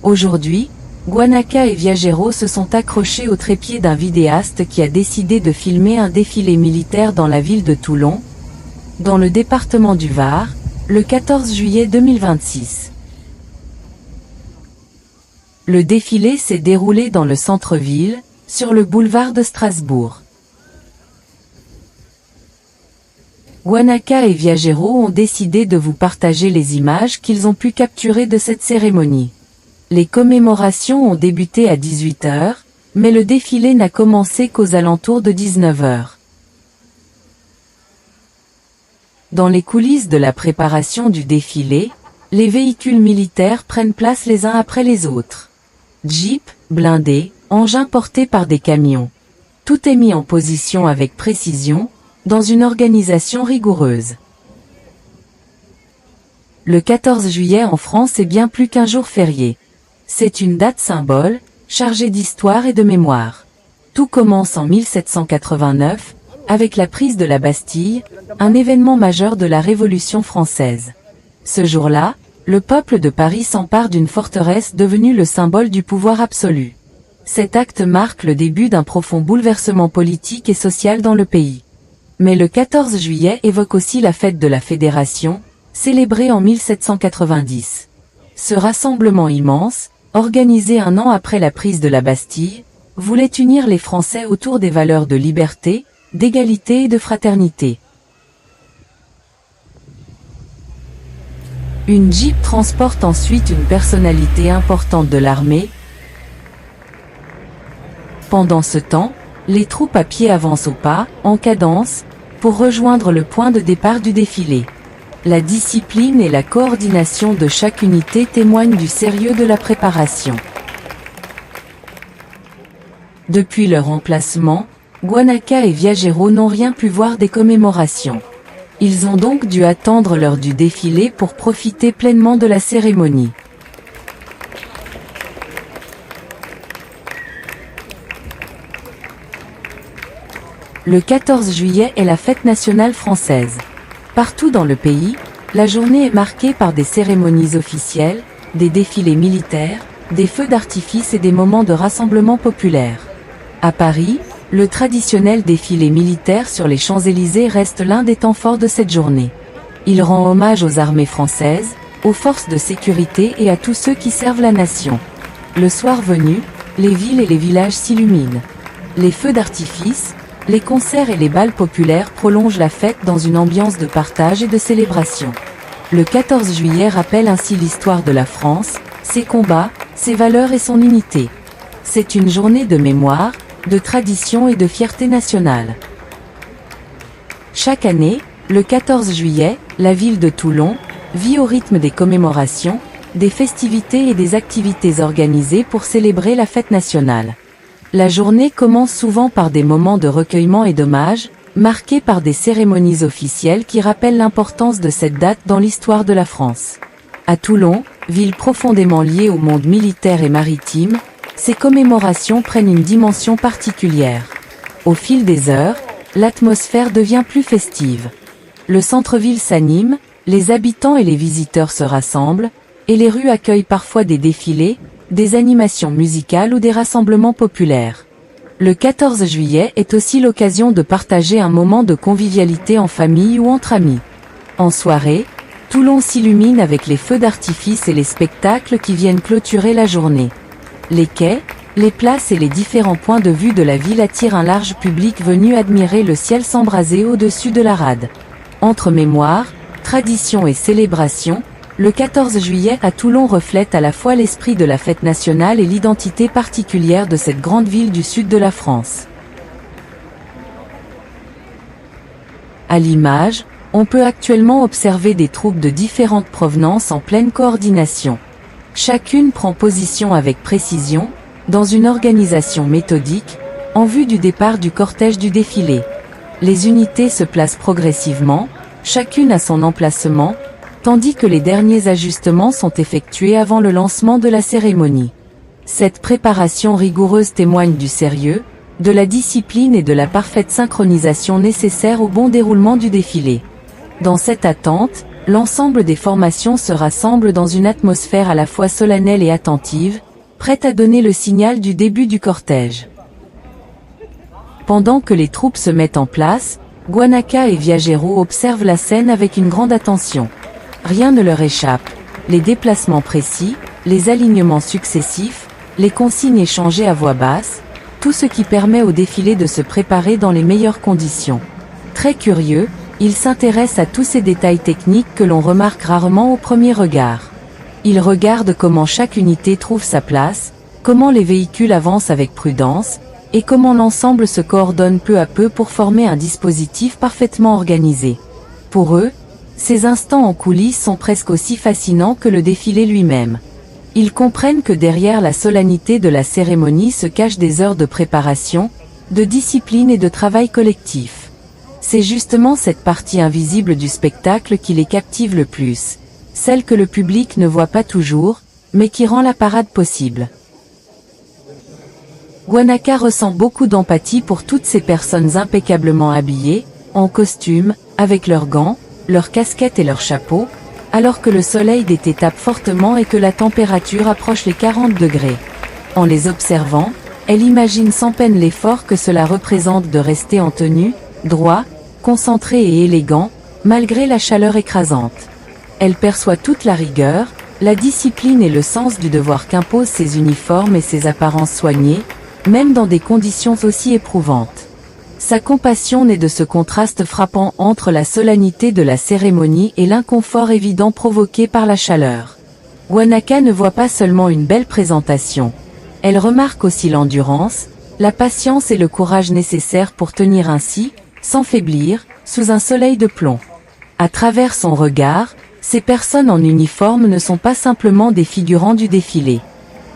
Aujourd'hui, Guanaca et Viajero se sont accrochés au trépied d'un vidéaste qui a décidé de filmer un défilé militaire dans la ville de Toulon, dans le département du Var, le 14 juillet 2026. Le défilé s'est déroulé dans le centre-ville, sur le boulevard de Strasbourg. Guanaca et Viajero ont décidé de vous partager les images qu'ils ont pu capturer de cette cérémonie. Les commémorations ont débuté à 18 h, mais le défilé n'a commencé qu'aux alentours de 19 h. Dans les coulisses de la préparation du défilé, les véhicules militaires prennent place les uns après les autres. Jeeps, blindés, engins portés par des camions. Tout est mis en position avec précision, dans une organisation rigoureuse. Le 14 juillet en France est bien plus qu'un jour férié. C'est une date symbole, chargée d'histoire et de mémoire. Tout commence en 1789, avec la prise de la Bastille, un événement majeur de la Révolution française. Ce jour-là, le peuple de Paris s'empare d'une forteresse devenue le symbole du pouvoir absolu. Cet acte marque le début d'un profond bouleversement politique et social dans le pays. Mais le 14 juillet évoque aussi la fête de la Fédération, célébrée en 1790. Ce rassemblement immense, organisé un an après la prise de la Bastille, voulait unir les Français autour des valeurs de liberté, d'égalité et de fraternité. Une Jeep transporte ensuite une personnalité importante de l'armée. Pendant ce temps, les troupes à pied avancent au pas, en cadence, pour rejoindre le point de départ du défilé. La discipline et la coordination de chaque unité témoignent du sérieux de la préparation. Depuis leur emplacement, Guanaca et Viajero n'ont rien pu voir des commémorations. Ils ont donc dû attendre l'heure du défilé pour profiter pleinement de la cérémonie. Le 14 juillet est la fête nationale française. Partout dans le pays, la journée est marquée par des cérémonies officielles, des défilés militaires, des feux d'artifice et des moments de rassemblement populaire. À Paris, le traditionnel défilé militaire sur les Champs-Élysées reste l'un des temps forts de cette journée. Il rend hommage aux armées françaises, aux forces de sécurité et à tous ceux qui servent la nation. Le soir venu, les villes et les villages s'illuminent. Les feux d'artifice, les concerts et les bals populaires prolongent la fête dans une ambiance de partage et de célébration. Le 14 juillet rappelle ainsi l'histoire de la France, ses combats, ses valeurs et son unité. C'est une journée de mémoire, de tradition et de fierté nationale. Chaque année, le 14 juillet, la ville de Toulon vit au rythme des commémorations, des festivités et des activités organisées pour célébrer la fête nationale. La journée commence souvent par des moments de recueillement et d'hommage, marqués par des cérémonies officielles qui rappellent l'importance de cette date dans l'histoire de la France. À Toulon, ville profondément liée au monde militaire et maritime, ces commémorations prennent une dimension particulière. Au fil des heures, l'atmosphère devient plus festive. Le centre-ville s'anime, les habitants et les visiteurs se rassemblent, et les rues accueillent parfois des défilés, des animations musicales ou des rassemblements populaires. Le 14 juillet est aussi l'occasion de partager un moment de convivialité en famille ou entre amis. En soirée, Toulon s'illumine avec les feux d'artifice et les spectacles qui viennent clôturer la journée. Les quais, les places et les différents points de vue de la ville attirent un large public venu admirer le ciel s'embraser au-dessus de la rade. Entre mémoire, tradition et célébration, le 14 juillet à Toulon reflète à la fois l'esprit de la fête nationale et l'identité particulière de cette grande ville du sud de la France. À l'image, on peut actuellement observer des troupes de différentes provenances en pleine coordination. Chacune prend position avec précision, dans une organisation méthodique, en vue du départ du cortège du défilé. Les unités se placent progressivement, chacune à son emplacement, tandis que les derniers ajustements sont effectués avant le lancement de la cérémonie. Cette préparation rigoureuse témoigne du sérieux, de la discipline et de la parfaite synchronisation nécessaire au bon déroulement du défilé. Dans cette attente, l'ensemble des formations se rassemble dans une atmosphère à la fois solennelle et attentive, prête à donner le signal du début du cortège. Pendant que les troupes se mettent en place, Guanaca et Viajero observent la scène avec une grande attention. Rien ne leur échappe. Les déplacements précis, les alignements successifs, les consignes échangées à voix basse, tout ce qui permet au défilé de se préparer dans les meilleures conditions. Très curieux, ils s'intéressent à tous ces détails techniques que l'on remarque rarement au premier regard. Ils regardent comment chaque unité trouve sa place, comment les véhicules avancent avec prudence, et comment l'ensemble se coordonne peu à peu pour former un dispositif parfaitement organisé. Pour eux, ces instants en coulisses sont presque aussi fascinants que le défilé lui-même. Ils comprennent que derrière la solennité de la cérémonie se cachent des heures de préparation, de discipline et de travail collectif. C'est justement cette partie invisible du spectacle qui les captive le plus, celle que le public ne voit pas toujours, mais qui rend la parade possible. Guanaca ressent beaucoup d'empathie pour toutes ces personnes impeccablement habillées, en costume, avec leurs gants, leurs casquettes et leurs chapeaux, alors que le soleil d'été tape fortement et que la température approche les 40 degrés. En les observant, elle imagine sans peine l'effort que cela représente de rester en tenue, droit, concentré et élégant, malgré la chaleur écrasante. Elle perçoit toute la rigueur, la discipline et le sens du devoir qu'imposent ces uniformes et ces apparences soignées, même dans des conditions aussi éprouvantes. Sa compassion naît de ce contraste frappant entre la solennité de la cérémonie et l'inconfort évident provoqué par la chaleur. Guanaca ne voit pas seulement une belle présentation. Elle remarque aussi l'endurance, la patience et le courage nécessaires pour tenir ainsi, sans faiblir, sous un soleil de plomb. À travers son regard, ces personnes en uniforme ne sont pas simplement des figurants du défilé.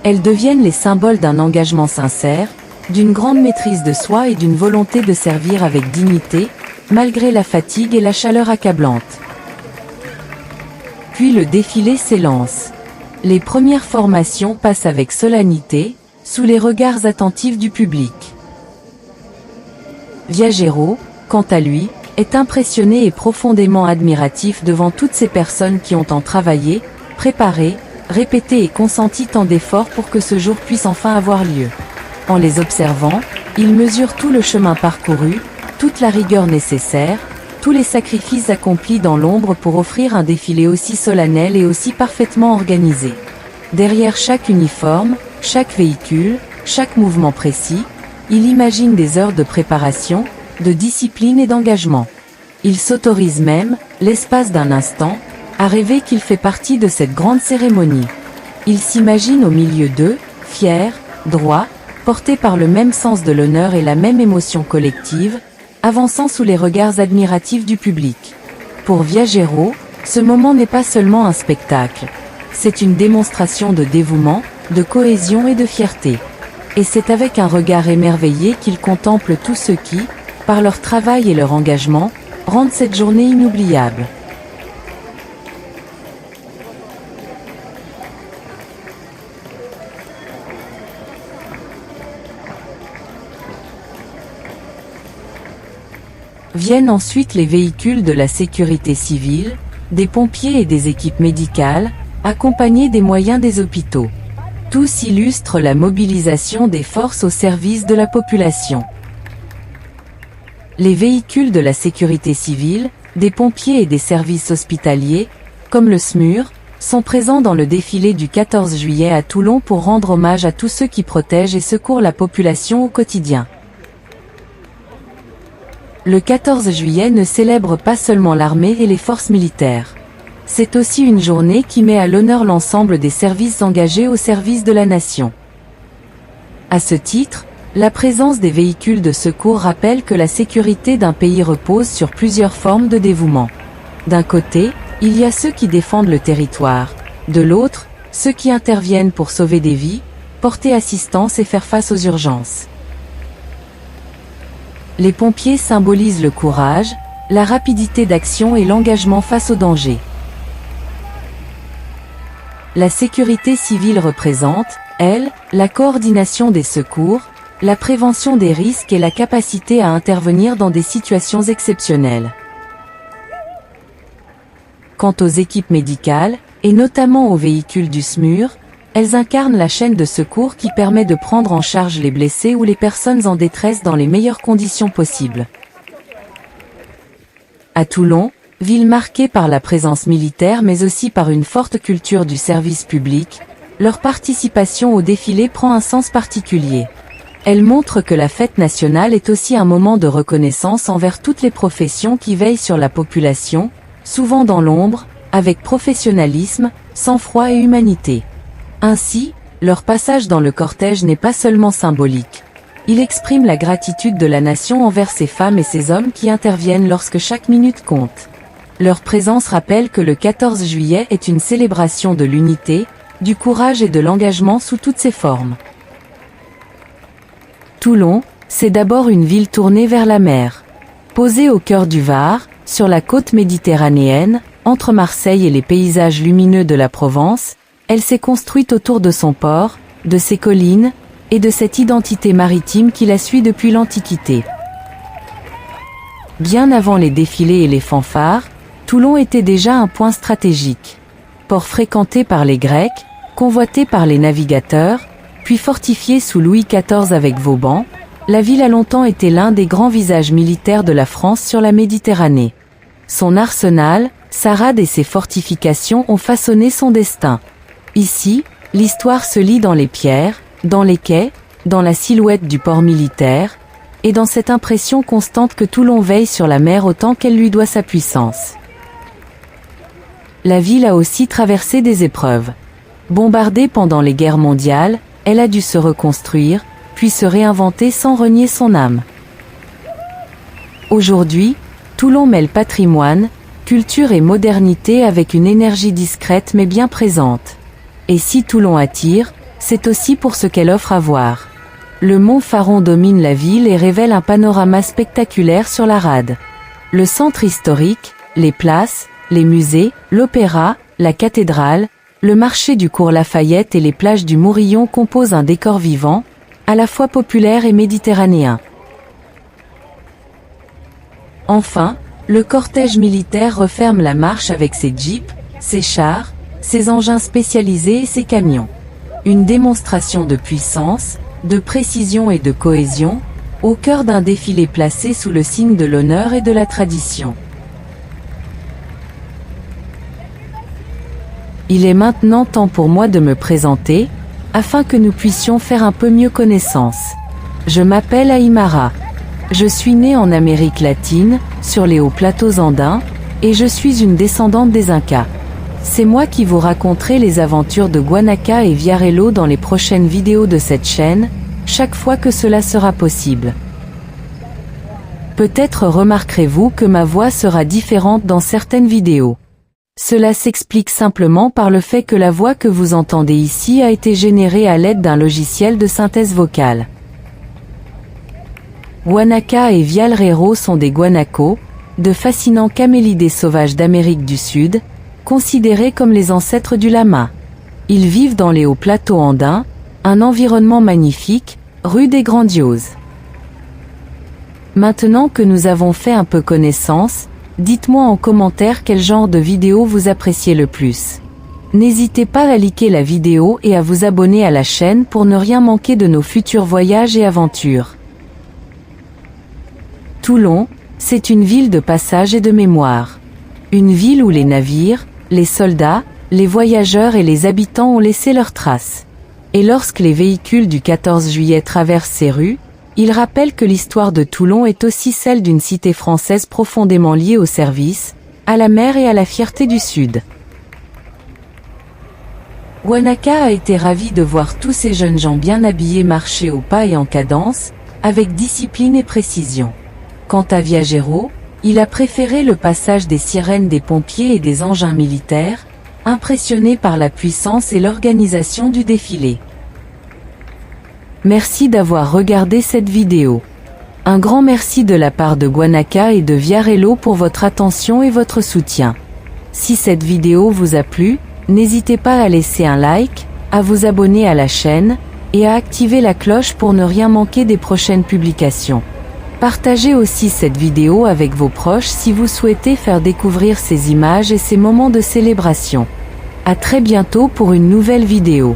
Elles deviennent les symboles d'un engagement sincère, d'une grande maîtrise de soi et d'une volonté de servir avec dignité, malgré la fatigue et la chaleur accablante. Puis le défilé s'élance. Les premières formations passent avec solennité, sous les regards attentifs du public. Viajero, quant à lui, est impressionné et profondément admiratif devant toutes ces personnes qui ont tant travaillé, préparé, répété et consenti tant d'efforts pour que ce jour puisse enfin avoir lieu. En les observant, il mesure tout le chemin parcouru, toute la rigueur nécessaire, tous les sacrifices accomplis dans l'ombre pour offrir un défilé aussi solennel et aussi parfaitement organisé. Derrière chaque uniforme, chaque véhicule, chaque mouvement précis, il imagine des heures de préparation, de discipline et d'engagement. Il s'autorise même, l'espace d'un instant, à rêver qu'il fait partie de cette grande cérémonie. Il s'imagine au milieu d'eux, fier, droit, porté par le même sens de l'honneur et la même émotion collective, avançant sous les regards admiratifs du public. Pour Viajero, ce moment n'est pas seulement un spectacle. C'est une démonstration de dévouement, de cohésion et de fierté. Et c'est avec un regard émerveillé qu'il contemple tous ceux qui, par leur travail et leur engagement, rendent cette journée inoubliable. Viennent ensuite les véhicules de la sécurité civile, des pompiers et des équipes médicales, accompagnés des moyens des hôpitaux. Tous illustrent la mobilisation des forces au service de la population. Les véhicules de la sécurité civile, des pompiers et des services hospitaliers, comme le SMUR, sont présents dans le défilé du 14 juillet à Toulon pour rendre hommage à tous ceux qui protègent et secourent la population au quotidien. Le 14 juillet ne célèbre pas seulement l'armée et les forces militaires. C'est aussi une journée qui met à l'honneur l'ensemble des services engagés au service de la nation. À ce titre, la présence des véhicules de secours rappelle que la sécurité d'un pays repose sur plusieurs formes de dévouement. D'un côté, il y a ceux qui défendent le territoire. De l'autre, ceux qui interviennent pour sauver des vies, porter assistance et faire face aux urgences. Les pompiers symbolisent le courage, la rapidité d'action et l'engagement face au danger. La sécurité civile représente, elle, la coordination des secours, la prévention des risques et la capacité à intervenir dans des situations exceptionnelles. Quant aux équipes médicales, et notamment aux véhicules du SMUR, elles incarnent la chaîne de secours qui permet de prendre en charge les blessés ou les personnes en détresse dans les meilleures conditions possibles. À Toulon, ville marquée par la présence militaire mais aussi par une forte culture du service public, leur participation au défilé prend un sens particulier. Elle montre que la fête nationale est aussi un moment de reconnaissance envers toutes les professions qui veillent sur la population, souvent dans l'ombre, avec professionnalisme, sang-froid et humanité. Ainsi, leur passage dans le cortège n'est pas seulement symbolique. Il exprime la gratitude de la nation envers ces femmes et ces hommes qui interviennent lorsque chaque minute compte. Leur présence rappelle que le 14 juillet est une célébration de l'unité, du courage et de l'engagement sous toutes ses formes. Toulon, c'est d'abord une ville tournée vers la mer. Posée au cœur du Var, sur la côte méditerranéenne, entre Marseille et les paysages lumineux de la Provence, elle s'est construite autour de son port, de ses collines, et de cette identité maritime qui la suit depuis l'Antiquité. Bien avant les défilés et les fanfares, Toulon était déjà un point stratégique. Port fréquenté par les Grecs, convoité par les navigateurs, puis fortifié sous Louis XIV avec Vauban, la ville a longtemps été l'un des grands visages militaires de la France sur la Méditerranée. Son arsenal, sa rade et ses fortifications ont façonné son destin. Ici, l'histoire se lit dans les pierres, dans les quais, dans la silhouette du port militaire, et dans cette impression constante que Toulon veille sur la mer autant qu'elle lui doit sa puissance. La ville a aussi traversé des épreuves. Bombardée pendant les guerres mondiales, elle a dû se reconstruire, puis se réinventer sans renier son âme. Aujourd'hui, Toulon mêle patrimoine, culture et modernité avec une énergie discrète mais bien présente. Et si Toulon attire, c'est aussi pour ce qu'elle offre à voir. Le mont Faron domine la ville et révèle un panorama spectaculaire sur la rade. Le centre historique, les places, les musées, l'opéra, la cathédrale, le marché du cours Lafayette et les plages du Mourillon composent un décor vivant, à la fois populaire et méditerranéen. Enfin, le cortège militaire referme la marche avec ses jeeps, ses chars, ses engins spécialisés et ses camions. Une démonstration de puissance, de précision et de cohésion, au cœur d'un défilé placé sous le signe de l'honneur et de la tradition. Il est maintenant temps pour moi de me présenter, afin que nous puissions faire un peu mieux connaissance. Je m'appelle Aymara. Je suis née en Amérique latine, sur les hauts plateaux andins, et je suis une descendante des Incas. C'est moi qui vous raconterai les aventures de Guanaca et Viarello dans les prochaines vidéos de cette chaîne, chaque fois que cela sera possible. Peut-être remarquerez-vous que ma voix sera différente dans certaines vidéos. Cela s'explique simplement par le fait que la voix que vous entendez ici a été générée à l'aide d'un logiciel de synthèse vocale. Guanaca et Viarello sont des guanacos, de fascinants camélidés sauvages d'Amérique du Sud, considérés comme les ancêtres du lama. Ils vivent dans les hauts plateaux andins, un environnement magnifique, rude et grandiose. Maintenant que nous avons fait un peu connaissance, dites-moi en commentaire quel genre de vidéo vous appréciez le plus. N'hésitez pas à liker la vidéo et à vous abonner à la chaîne pour ne rien manquer de nos futurs voyages et aventures. Toulon, c'est une ville de passage et de mémoire. Une ville où les navires, les soldats, les voyageurs et les habitants ont laissé leurs traces. Et lorsque les véhicules du 14 juillet traversent ces rues, ils rappellent que l'histoire de Toulon est aussi celle d'une cité française profondément liée au service, à la mer et à la fierté du Sud. Guanaca a été ravi de voir tous ces jeunes gens bien habillés marcher au pas et en cadence, avec discipline et précision. Quant à Viarello, il a préféré le passage des sirènes des pompiers et des engins militaires, impressionné par la puissance et l'organisation du défilé. Merci d'avoir regardé cette vidéo. Un grand merci de la part de Guanaca et de Viarello pour votre attention et votre soutien. Si cette vidéo vous a plu, n'hésitez pas à laisser un like, à vous abonner à la chaîne, et à activer la cloche pour ne rien manquer des prochaines publications. Partagez aussi cette vidéo avec vos proches si vous souhaitez faire découvrir ces images et ces moments de célébration. À très bientôt pour une nouvelle vidéo.